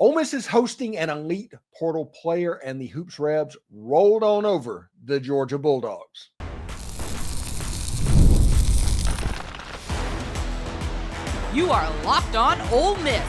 Ole Miss is hosting an elite portal player, and the Hoops Rebs rolled on over the Georgia Bulldogs. You are Locked On Ole Miss,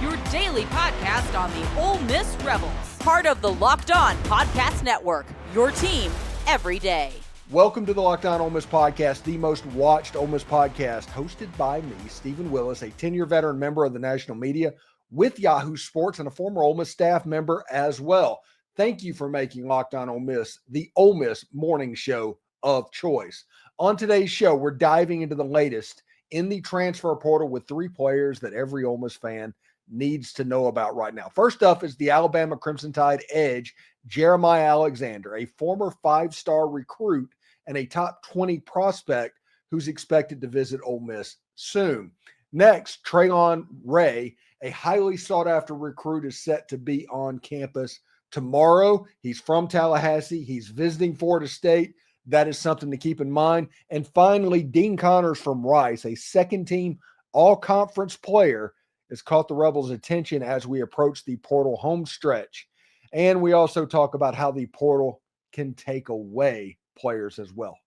your daily podcast on the Ole Miss Rebels. Part of the Locked On Podcast Network, your team every day. Welcome to the Locked On Ole Miss podcast, the most watched Ole Miss podcast, hosted by me, Steven Willis, a 10-year veteran member of the national media with Yahoo Sports and a former Ole Miss staff member as well. Thank you for making Locked On Ole Miss the Ole Miss morning show of choice. On today's show, we're diving into the latest in the transfer portal with three players that every Ole Miss fan needs to know about right now. First up is the Alabama Crimson Tide edge, Jeremiah Alexander, a former five-star recruit and a top 20 prospect who's expected to visit Ole Miss soon. Next, Traylon Ray, a highly sought-after recruit, is set to be on campus tomorrow. He's from Tallahassee. He's visiting Florida State. That is something to keep in mind. And finally, Dean Connors from Rice, a second-team all-conference player, has caught the Rebels' attention as we approach the portal home stretch. And we also talk about how the portal can take away players as well.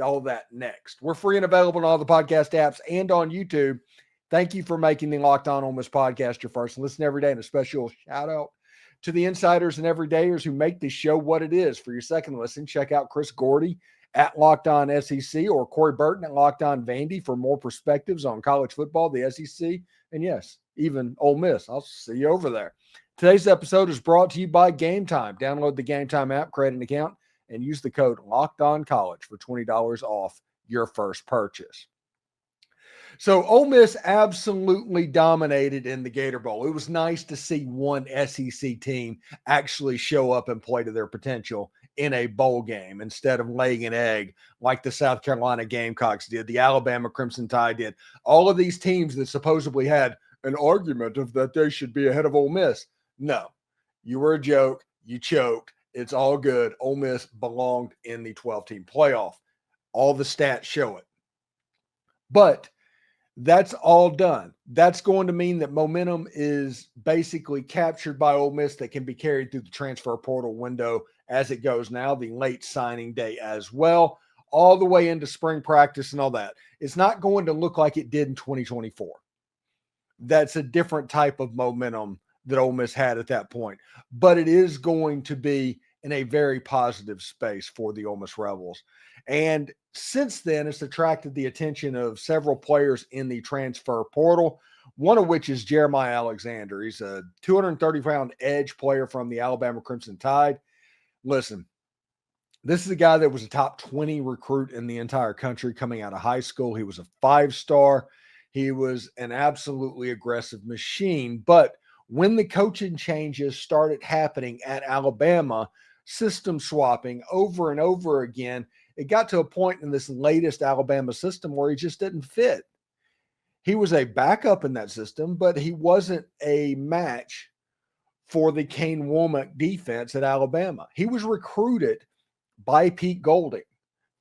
All that next. We're free and available on all the podcast apps and on YouTube. Thank you for making the Locked On Ole Miss podcast your first listen every day, and a special shout out to the insiders and everydayers who make this show what it is. For your second listen, check out Chris Gordy at Locked On SEC or Corey Burton at Locked On Vandy for more perspectives on college football, the SEC, and yes, even Ole Miss. I'll see you over there. Today's episode is brought to you by Game Time. Download the Game Time app, create an account, and use the code LOCKEDONCollege for $20 off your first purchase. So Ole Miss absolutely dominated in the Gator Bowl. It was nice to see one SEC team actually show up and play to their potential in a bowl game instead of laying an egg like the South Carolina Gamecocks did, the Alabama Crimson Tide did. All of these teams that supposedly had an argument of that they should be ahead of Ole Miss. No, you were a joke. You choked. It's all good. Ole Miss belonged in the 12-team playoff. All the stats show it. But that's all done. That's going to mean that momentum is basically captured by Ole Miss that can be carried through the transfer portal window as it goes now, the late signing day as well, all the way into spring practice and all that. It's not going to look like it did in 2024. That's a different type of momentum that Ole Miss had at that point. But it is going to be in a very positive space for the Ole Miss Rebels. And since then, it's attracted the attention of several players in the transfer portal, one of which is Jeremiah Alexander. He's a 230-pound edge player from the Alabama Crimson Tide. Listen, this is a guy that was a top 20 recruit in the entire country coming out of high school. He was a five-star. He was an absolutely aggressive machine. But when the coaching changes started happening at Alabama, system swapping over and over again, it got to a point in this latest Alabama system where he just didn't fit. He was a backup in that system, but he wasn't a match for the Kane Womack defense at Alabama. He was recruited by Pete Golding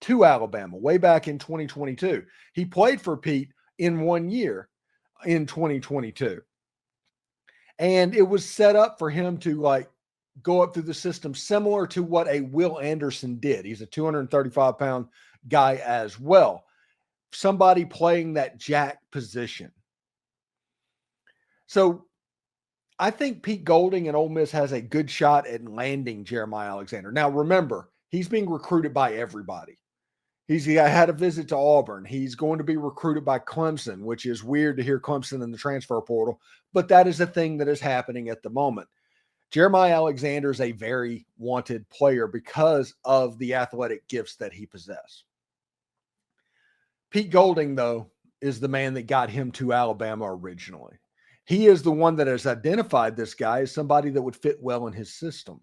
to Alabama way back in 2022. He played for Pete in 1 year in 2022. And it was set up for him to go up through the system similar to what a Will Anderson did. He's a 235-pound guy as well. Somebody playing that jack position. So I think Pete Golding and Ole Miss has a good shot at landing Jeremiah Alexander. Now, remember, he's being recruited by everybody. He had a visit to Auburn. He's going to be recruited by Clemson, which is weird to hear Clemson in the transfer portal, but that is a thing that is happening at the moment. Jeremiah Alexander is a very wanted player because of the athletic gifts that he possesses. Pete Golding, though, is the man that got him to Alabama originally. He is the one that has identified this guy as somebody that would fit well in his system.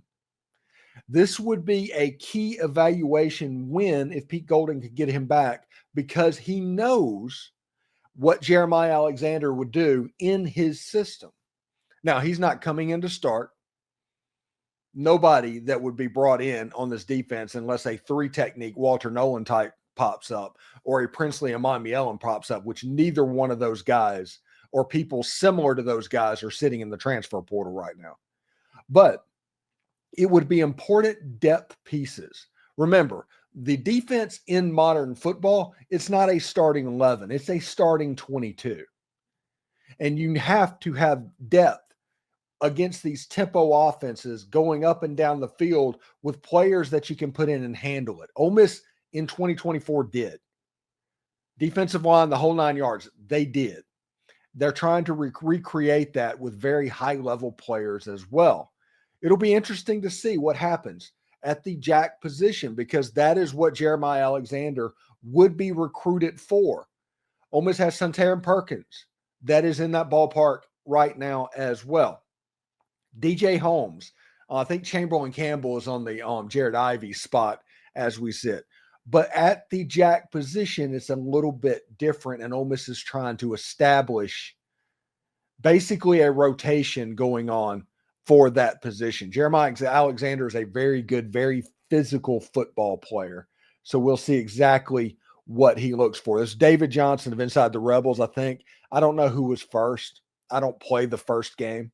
This would be a key evaluation win if Pete Golding could get him back, because he knows what Jeremiah Alexander would do in his system. Now, he's not coming in to start. Nobody that would be brought in on this defense unless a three-technique Walter Nolan type pops up or a Princely Amamiellan pops up, which neither one of those guys or people similar to those guys are sitting in the transfer portal right now. But it would be important depth pieces. Remember, the defense in modern football, it's not a starting 11. It's a starting 22. And you have to have depth against these tempo offenses going up and down the field with players that you can put in and handle it. Ole Miss in 2024 did. Defensive line, the whole 9 yards, they did. They're trying to recreate that with very high-level players as well. It'll be interesting to see what happens at the jack position because that is what Jeremiah Alexander would be recruited for. Ole Miss has Santarin Perkins. That is in that ballpark right now as well. DJ Holmes. I think Chamberlain Campbell is on the Jared Ivey spot as we sit. But at the jack position, it's a little bit different, and Ole Miss is trying to establish basically a rotation going on for that position. Jeremiah Alexander is a very good, very physical football player. So we'll see exactly what he looks for. This is David Johnson of Inside the Rebels, I think. I don't know who was first. I don't play the first game,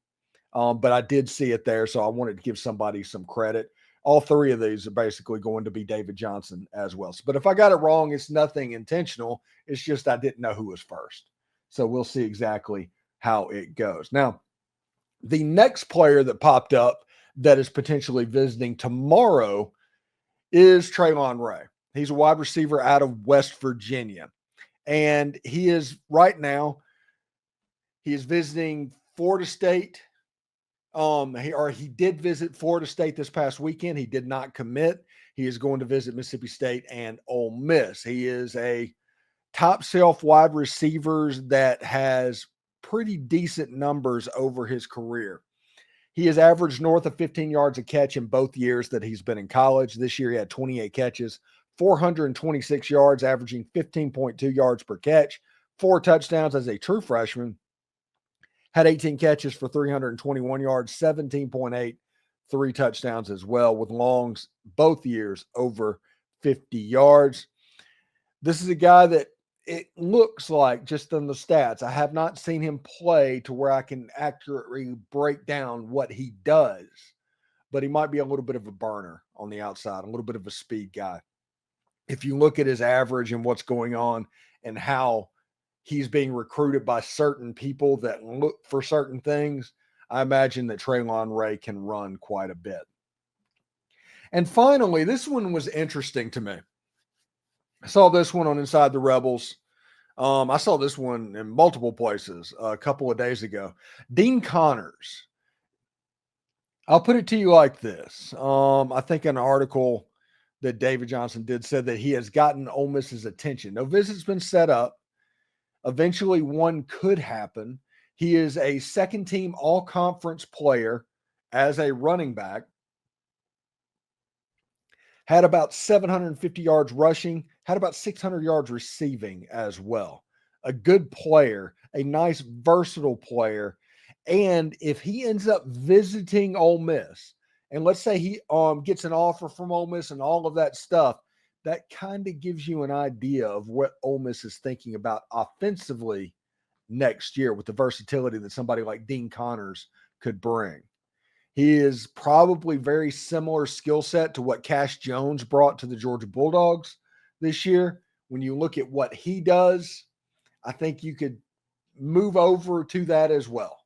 but I did see it there, so I wanted to give somebody some credit. All three of these are basically going to be David Johnson as well. But if I got it wrong, it's nothing intentional. It's just I didn't know who was first. So we'll see exactly how it goes. Now, the next player that popped up that is potentially visiting tomorrow is Traylon Ray. He's a wide receiver out of West Virginia. And he is right now, he is visiting Florida State. He did visit Florida State this past weekend. He did not commit. He is going to visit Mississippi State and Ole Miss. He is a top shelf wide receiver that has pretty decent numbers over his career. He has averaged north of 15 yards a catch in both years that he's been in college. This year he had 28 catches, 426 yards, averaging 15.2 yards per catch, 4 touchdowns as a true freshman. Had 18 catches for 321 yards, 17.8, 3 touchdowns as well, with longs both years over 50 yards. This is a guy that it looks like, just on the stats, I have not seen him play to where I can accurately break down what he does, but he might be a little bit of a burner on the outside, a little bit of a speed guy. If you look at his average and what's going on and how he's being recruited by certain people that look for certain things, I imagine that Traylon Ray can run quite a bit. And finally, this one was interesting to me. I saw this one on Inside the Rebels. I saw this one in multiple places a couple of days ago. Dean Connors. I'll put it to you like this. I think an article that David Johnson did said that he has gotten Ole Miss's attention. No visit's been set up. Eventually, one could happen. He is a second-team all-conference player as a running back. Had about 750 yards rushing, had about 600 yards receiving as well. A good player, a nice, versatile player. And if he ends up visiting Ole Miss, and let's say he gets an offer from Ole Miss and all of that stuff, that kind of gives you an idea of what Ole Miss is thinking about offensively next year with the versatility that somebody like Dean Connors could bring. He is probably very similar skill set to what Cash Jones brought to the Georgia Bulldogs this year. When you look at what he does, I think you could move over to that as well.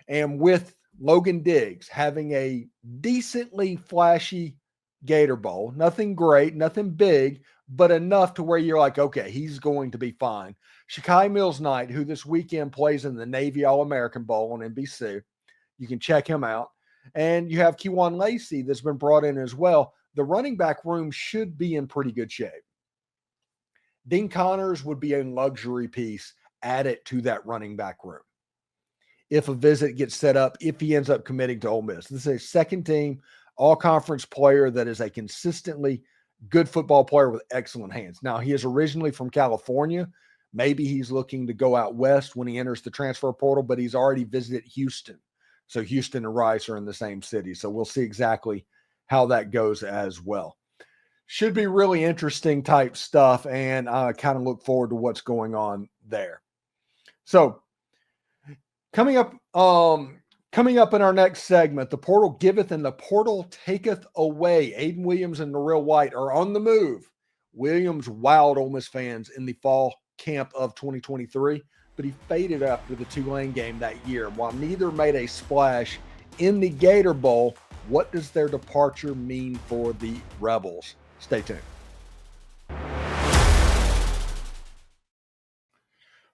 And with Logan Diggs having a decently flashy Gator Bowl, nothing great, nothing big, but enough to where you're like, okay, he's going to be fine. Shakai Mills-Knight, who this weekend plays in the Navy All-American Bowl on NBC, you can check him out. And you have Kewan Lacey that's been brought in as well. The running back room should be in pretty good shape. Dean Connors would be a luxury piece added to that running back room if a visit gets set up, if he ends up committing to Ole Miss. This is a second-team, all-conference player that is a consistently good football player with excellent hands. Now, he is originally from California. Maybe he's looking to go out west when he enters the transfer portal, but he's already visited Houston. So Houston and Rice are in the same city. So we'll see exactly how that goes as well. Should be really interesting type stuff, and I kind of look forward to what's going on there. So Coming up, coming up in our next segment, the portal giveth and the portal taketh away. Ayden Williams and Noreel White are on the move. Williams wowed Ole Miss fans in the fall camp of 2023, but he faded after the Tulane game that year. While neither made a splash in the Gator Bowl, what does their departure mean for the Rebels? Stay tuned.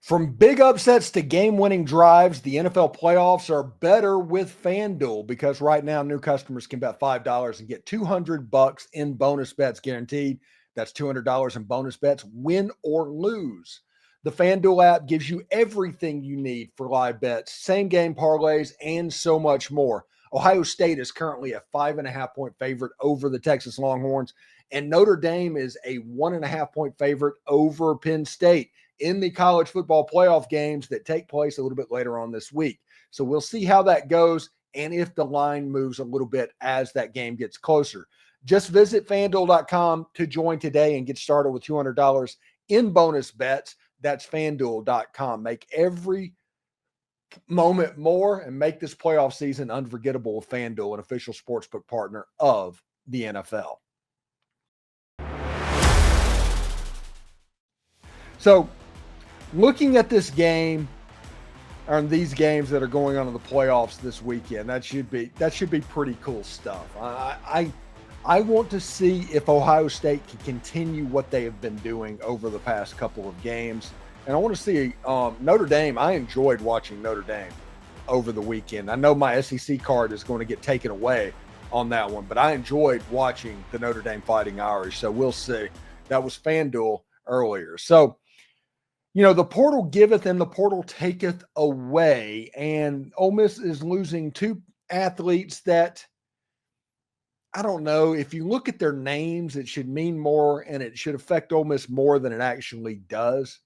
From big upsets to game-winning drives, the NFL playoffs are better with FanDuel because right now new customers can bet $5 and get $200 in bonus bets guaranteed. That's $200 in bonus bets, win or lose. The FanDuel app gives you everything you need for live bets, same-game parlays, and so much more. Ohio State is currently a 5.5-point favorite over the Texas Longhorns, and Notre Dame is a 1.5-point favorite over Penn State in the college football playoff games that take place a little bit later on this week. So we'll see how that goes and if the line moves a little bit as that game gets closer. Just visit FanDuel.com to join today and get started with $200 in bonus bets. That's FanDuel.com. Make every moment more and make this playoff season unforgettable with FanDuel, an official sportsbook partner of the NFL. So, looking at this game, or these games that are going on in the playoffs this weekend, that should be pretty cool stuff. I want to see if Ohio State can continue what they have been doing over the past couple of games, and I want to see Notre Dame. I enjoyed watching Notre Dame over the weekend. I know my SEC card is going to get taken away on that one, but I enjoyed watching the Notre Dame Fighting Irish. So we'll see. That was FanDuel earlier. So, you know, the portal giveth and the portal taketh away. And Ole Miss is losing two athletes that, I don't know, if you look at their names, it should mean more and it should affect Ole Miss more than it actually does.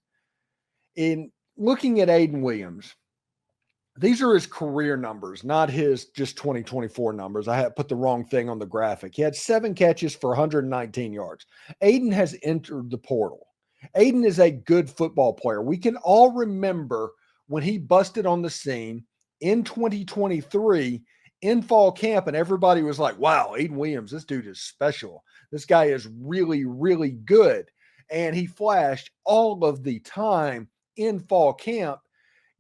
In looking at Ayden Williams, these are his career numbers, not his just 2024 numbers. I had put the wrong thing on the graphic. He had 7 catches for 119 yards. Ayden has entered the portal. Ayden is a good football player. We can all remember when he busted on the scene in 2023 in fall camp, and everybody was like, wow, Ayden Williams, this dude is special. This guy is really, really good. And he flashed all of the time in fall camp,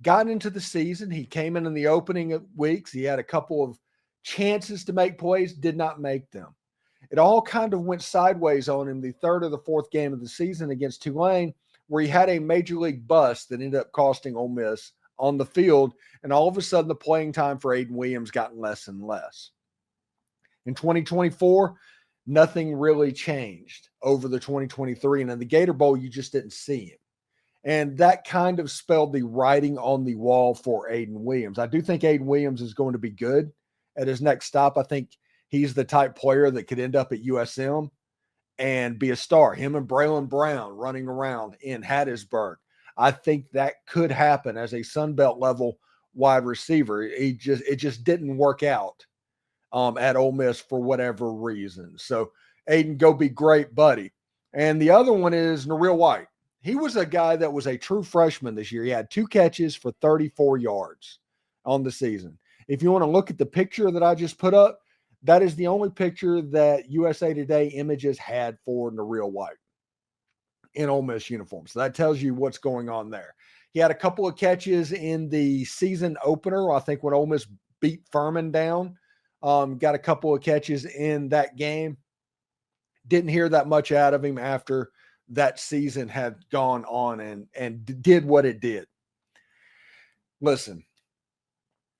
got into the season. He came in the opening weeks. He had a couple of chances to make plays, did not make them. It all kind of went sideways on him the third or the fourth game of the season against Tulane, where he had a major league bust that ended up costing Ole Miss on the field. And all of a sudden, the playing time for Ayden Williams got less and less. In 2024, nothing really changed over the 2023. And in the Gator Bowl, you just didn't see him. And that kind of spelled the writing on the wall for Ayden Williams. I do think Ayden Williams is going to be good at his next stop. I think he's the type player that could end up at USM and be a star. Him and Braylon Brown running around in Hattiesburg. I think that could happen as a Sun Belt level wide receiver. It just didn't work out at Ole Miss for whatever reason. So Ayden, go be great, buddy. And the other one is Noreel White. He was a guy that was a true freshman this year. He had 2 catches for 34 yards on the season. If you want to look at the picture that I just put up, that is the only picture that USA Today Images had for Noreel White in Ole Miss uniform. So that tells you what's going on there. He had a couple of catches in the season opener, I think when Ole Miss beat Furman down. Got a couple of catches in that game. Didn't hear that much out of him after that season had gone on and did what it did. Listen,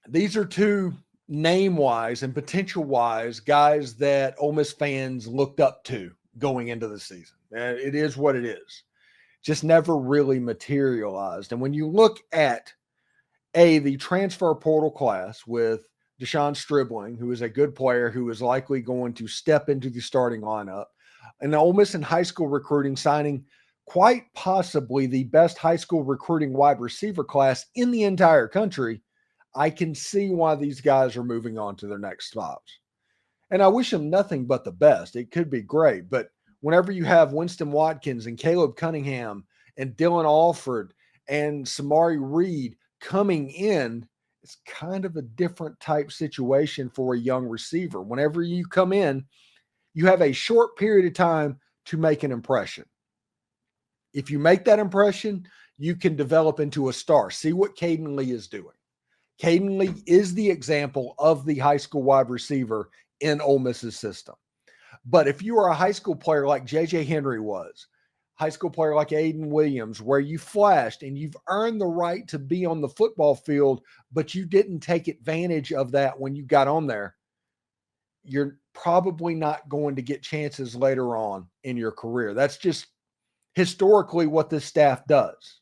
these are two name-wise and potential-wise guys that Ole Miss fans looked up to going into the season. It is what it is. Just never really materialized. And when you look at the transfer portal class with Deshaun Stribling, who is a good player who is likely going to step into the starting lineup, and Ole Miss in high school recruiting signing quite possibly the best high school recruiting wide receiver class in the entire country, I can see why these guys are moving on to their next stops. And I wish them nothing but the best. It could be great. But whenever you have Winston Watkins and Caleb Cunningham and Dylan Alford and Samari Reed coming in It's kind of a different type situation for a young receiver. Whenever you come in, you have a short period of time to make an impression. If you make that impression, you can develop into a star. See what Ayden Lee is doing. Ayden Lee is the example of the high school wide receiver in Ole Miss's system. But if you are a high school player like J.J. Henry was, high school player like Ayden Williams, where you flashed and you've earned the right to be on the football field, but you didn't take advantage of that when you got on there, you're probably not going to get chances later on in your career. That's just historically what this staff does.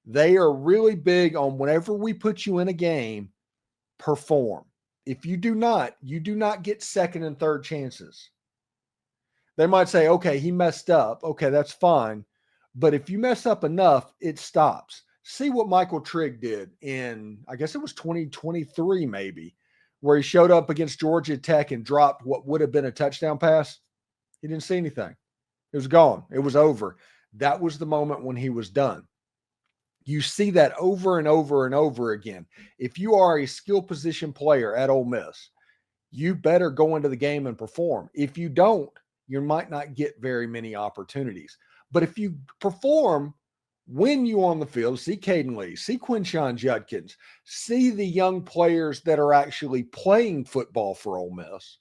They are really big on whenever we put you in a game, perform. If you do not get second and third chances. They might say, okay, he messed up. Okay, that's fine. But if you mess up enough, it stops. See what Michael Trigg did in, I guess it was 2023 maybe, where he showed up against Georgia Tech and dropped what would have been a touchdown pass. He didn't see anything. It was gone. It was over. That was the moment when he was done. You see that over and over and over again. If you are a skill position player at Ole Miss, you better go into the game and perform. If you don't, you might not get very many opportunities. But if you perform when you're on the field, see Ayden Lee, see Quinshon Judkins, see the young players that are actually playing football for Ole Miss,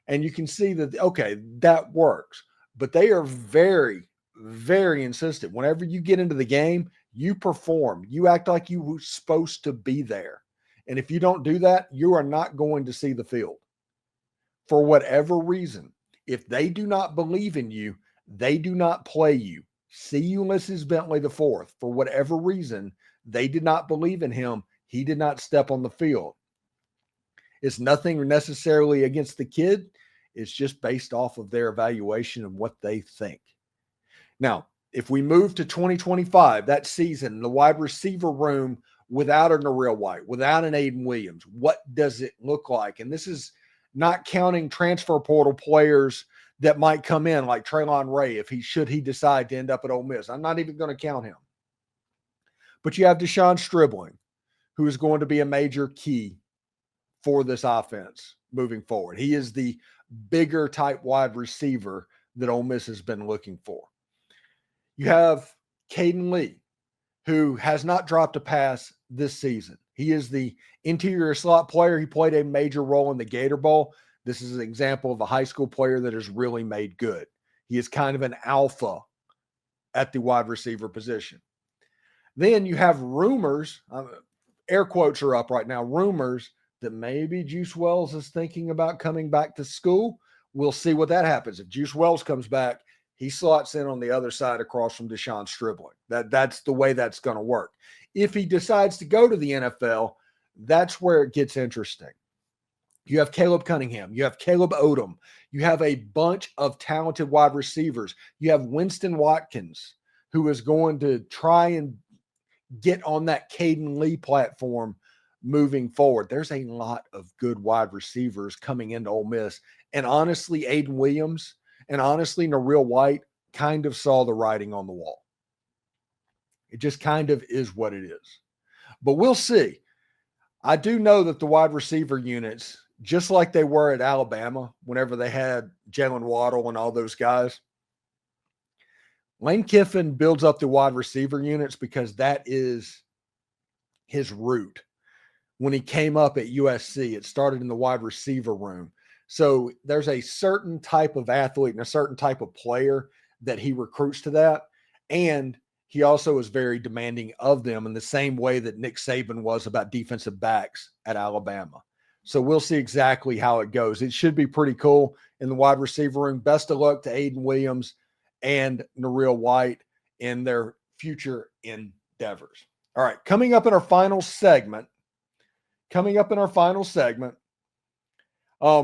and you can see that, okay, that works. But they are very, very insistent. Whenever you get into the game, you perform. You act like you were supposed to be there. And if you don't do that, you are not going to see the field. For whatever reason, if they do not believe in you, they do not play you. See Ulysses Bentley IV. For whatever reason, they did not believe in him. He did not step on the field. It's nothing necessarily against the kid. It's just based off of their evaluation of what they think. Now, if we move to 2025, that season, the wide receiver room without a Noreel White, without an Ayden Williams, what does it look like? And this is not counting transfer portal players that might come in like Traylon Ray if he decide to end up at Ole Miss. I'm not even going to count him. But you have Deshaun Stribling, who is going to be a major key for this offense moving forward. He is the bigger type wide receiver that Ole Miss has been looking for. You have Ayden Lee, who has not dropped a pass this season. He is the interior slot player. He played a major role in the Gator Bowl. This is an example of a high school player that has really made good. He is kind of an alpha at the wide receiver position. Then you have rumors, air quotes are up right now, rumors that maybe Juice Wells is thinking about coming back to school. We'll see what that happens. If Juice Wells comes back, he slots in on the other side across from Deshaun Stribling. That's the way that's going to work. If he decides to go to the NFL, that's where it gets interesting. You have Caleb Cunningham. You have Caleb Odom. You have a bunch of talented wide receivers. You have Winston Watkins, who is going to try and get on that Ayden Lee platform moving forward. There's a lot of good wide receivers coming into Ole Miss. And honestly, Ayden Williams and honestly, Noreel White kind of saw the writing on the wall. It just kind of is what it is. But we'll see. I do know that the wide receiver units, just like they were at Alabama, whenever they had Jalen Waddle and all those guys, Lane Kiffin builds up the wide receiver units because that is his root. When he came up at USC, it started in the wide receiver room. So there's a certain type of athlete and a certain type of player that he recruits to that. And he also is very demanding of them in the same way that Nick Saban was about defensive backs at Alabama. So we'll see exactly how it goes. It should be pretty cool in the wide receiver room. Best of luck to Ayden Williams and Noreel White in their future endeavors. All right, coming up in our final segment,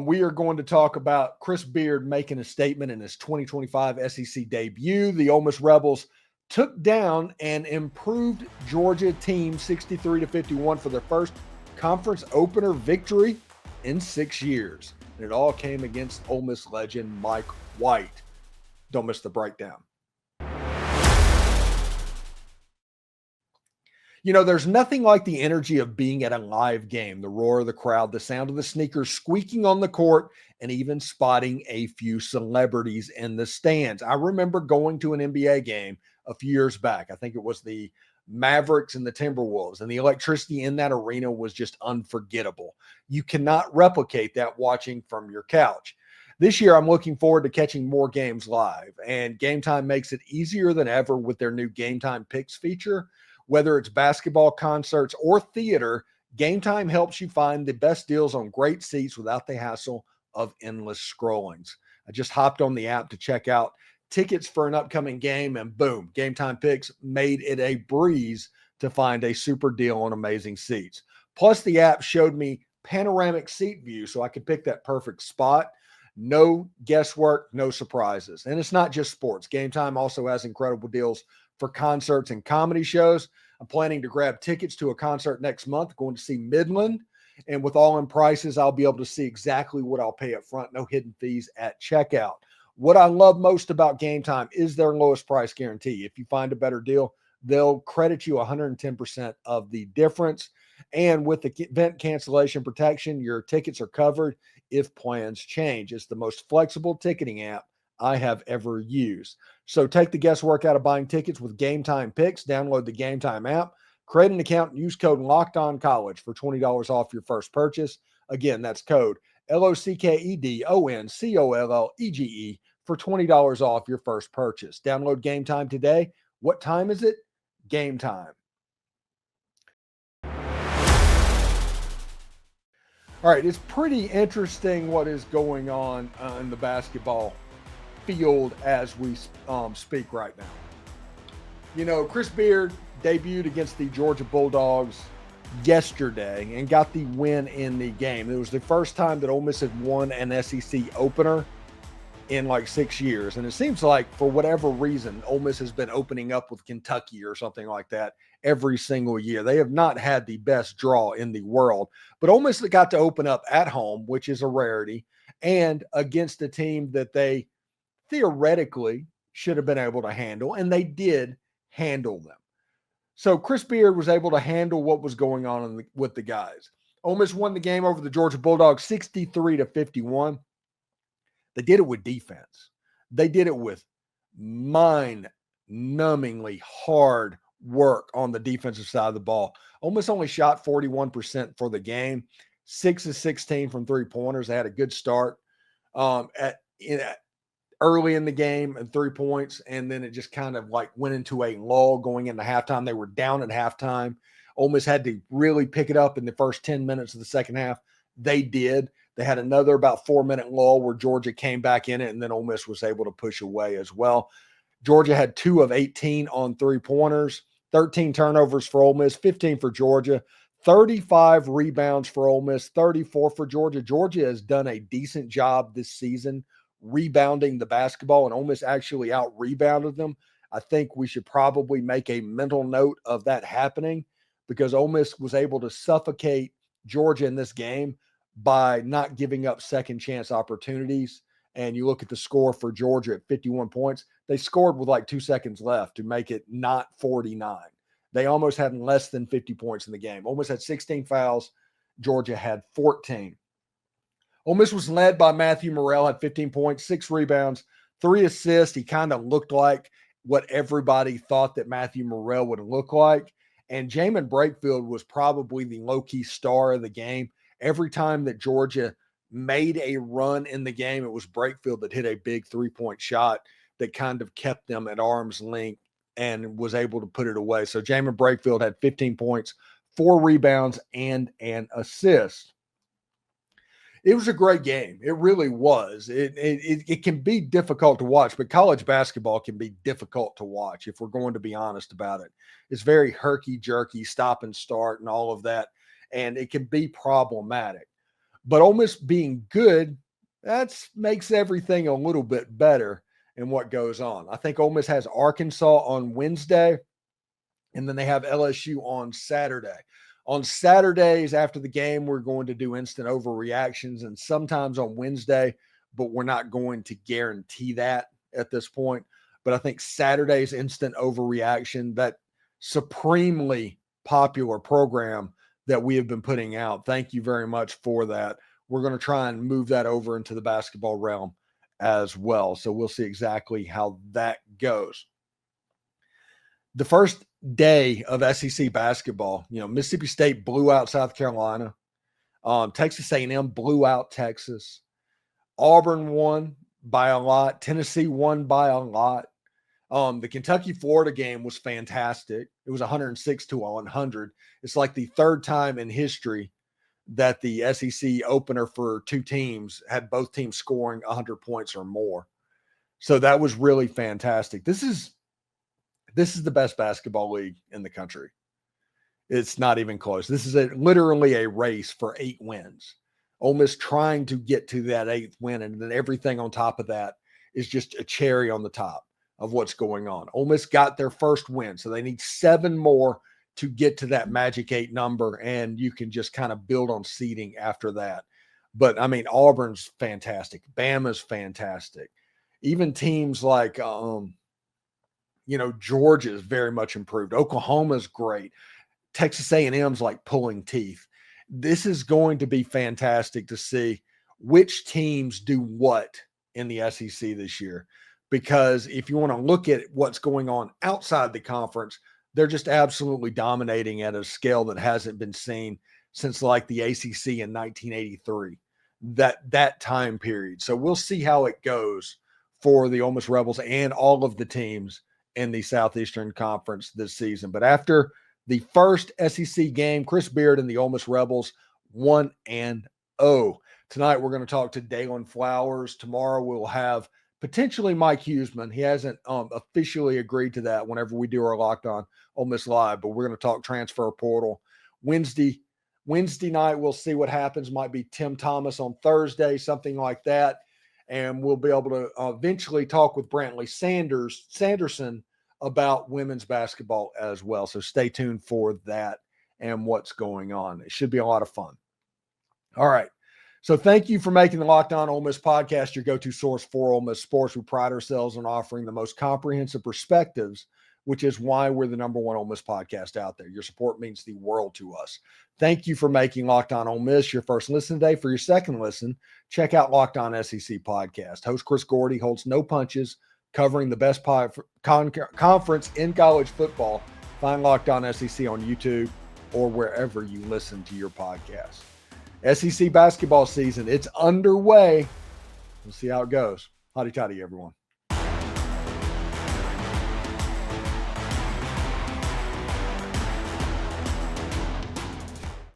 we are going to talk about Chris Beard making a statement in his 2025 SEC debut. The Ole Miss Rebels took down an improved Georgia team 63-51 for their first conference opener victory in 6 years. And it all came against Ole Miss legend Mike White. Don't miss the breakdown. There's nothing like the energy of being at a live game, the roar of the crowd, the sound of the sneakers squeaking on the court, and even spotting a few celebrities in the stands. I remember going to an NBA game a few years back. I think it was the Mavericks and the Timberwolves, and the electricity in that arena was just unforgettable. You cannot replicate that watching from your couch. This year, I'm looking forward to catching more games live, and Game Time makes it easier than ever with their new Game Time Picks feature. Whether it's basketball, concerts, or theater, Game Time helps you find the best deals on great seats without the hassle of endless scrollings. I just hopped on the app to check out tickets for an upcoming game, and boom, Game Time Picks made it a breeze to find a super deal on amazing seats. Plus, the app showed me panoramic seat view so I could pick that perfect spot. No guesswork, no surprises. And it's not just sports. Game Time also has incredible deals for concerts and comedy shows. I'm planning to grab tickets to a concert next month, going to see Midland. And with all in prices, I'll be able to see exactly what I'll pay up front. No hidden fees at checkout. What I love most about Game Time is their lowest price guarantee. If you find a better deal, they'll credit you 110% of the difference. And with the event cancellation protection, your tickets are covered if plans change. It's the most flexible ticketing app I have ever used. So take the guesswork out of buying tickets with Game Time Picks. Download the Game Time app, create an account, and use code LOCKEDONCollege for $20 off your first purchase. Again, that's code LOCKEDONCOLLEGE for $20 off your first purchase. Download Game Time today. What time is it? Game time. All right, it's pretty interesting what is going on in the basketball field as we speak right now. Chris Beard debuted against the Georgia Bulldogs yesterday and got the win in the game. It was the first time that Ole Miss had won an SEC opener in like 6 years. And it seems like for whatever reason, Ole Miss has been opening up with Kentucky or something like that every single year. They have not had the best draw in the world, but Ole Miss got to open up at home, which is a rarity, and against a team that they theoretically should have been able to handle, and they did handle them. So Chris Beard was able to handle what was going on with the guys. Ole Miss won the game over the Georgia Bulldogs 63-51. They did it with defense. They did it with mind-numbingly hard work on the defensive side of the ball. Ole Miss only shot 41% for the game, 6 of 16 from three-pointers. They had a good start early in the game and 3 points, and then it just kind of like went into a lull going into halftime. They were down at halftime. Ole Miss had to really pick it up in the first 10 minutes of the second half. They did. They had another about 4-minute lull where Georgia came back in it, and then Ole Miss was able to push away as well. Georgia had 2 of 18 on three-pointers, 13 turnovers for Ole Miss, 15 for Georgia, 35 rebounds for Ole Miss, 34 for Georgia. Georgia has done a decent job this season rebounding the basketball, and Ole Miss actually out-rebounded them. I think we should probably make a mental note of that happening because Ole Miss was able to suffocate Georgia in this game by not giving up second chance opportunities. And you look at the score for Georgia at 51 points. They scored with like 2 seconds left to make it not 49. They almost had less than 50 points in the game. Ole Miss had 16 fouls. Georgia had 14. Ole Miss was led by Matthew Murrell, had 15 points, 6 rebounds, 3 assists. He kind of looked like what everybody thought that Matthew Murrell would look like. And Jaemyn Brakefield was probably the low-key star of the game. Every time that Georgia made a run in the game, it was Brakefield that hit a big 3-point shot that kind of kept them at arm's length and was able to put it away. So Jaemyn Brakefield had 15 points, 4 rebounds, and an assist. It was a great game. It really was. It can be difficult to watch, but college basketball can be difficult to watch if we're going to be honest about it. It's very herky-jerky, stop and start and all of that, and it can be problematic. But Ole Miss being good, that makes everything a little bit better in what goes on. I think Ole Miss has Arkansas on Wednesday, and then they have LSU on Saturday. On Saturdays after the game, we're going to do instant overreactions, and sometimes on Wednesday, but we're not going to guarantee that at this point. But I think Saturday's instant overreaction, that supremely popular program that we have been putting out. Thank you very much for that. We're going to try and move that over into the basketball realm as well. So we'll see exactly how that goes. The first day of SEC basketball, Mississippi State blew out South Carolina. Texas A&M blew out Texas. Auburn won by a lot. Tennessee won by a lot. The Kentucky-Florida game was fantastic. It was 106-100. It's like the third time in history that the SEC opener for two teams had both teams scoring 100 points or more. So that was really fantastic. This is the best basketball league in the country. It's not even close. This is literally a race for 8 wins. Ole Miss trying to get to that 8th win, and then everything on top of that is just a cherry on the top of what's going on. Ole Miss got their first win, so they need 7 more to get to that magic 8 number, and you can just kind of build on seeding after that. But, I mean, Auburn's fantastic. Bama's fantastic. Even teams like, Georgia's very much improved. Oklahoma's great. Texas A&M's like pulling teeth. This is going to be fantastic to see which teams do what in the SEC this year. Because if you want to look at what's going on outside the conference, they're just absolutely dominating at a scale that hasn't been seen since like the ACC in 1983, that time period. So we'll see how it goes for the Ole Miss Rebels and all of the teams in the Southeastern Conference this season. But after the first SEC game, Chris Beard and the Ole Miss Rebels 1-0. Tonight we're going to talk to Dalen Flowers. Tomorrow we'll have potentially Mike Huseman. He hasn't officially agreed to that whenever we do our Locked On Ole Miss Live, but we're going to talk transfer portal. Wednesday night, we'll see what happens. Might be Tim Thomas on Thursday, something like that. And we'll be able to eventually talk with Brantley Sanderson about women's basketball as well. So stay tuned for that and what's going on. It should be a lot of fun. All right. So thank you for making the Locked On Ole Miss podcast your go-to source for Ole Miss sports. We pride ourselves on offering the most comprehensive perspectives, which is why we're the number one Ole Miss podcast out there. Your support means the world to us. Thank you for making Locked On Ole Miss your first listen today. For your second listen, check out Locked On SEC podcast. Host Chris Gordy holds no punches, covering the best conference in college football. Find Locked On SEC on YouTube or wherever you listen to your podcast. SEC basketball season, it's underway. We'll see how it goes. Hotty toddy, everyone.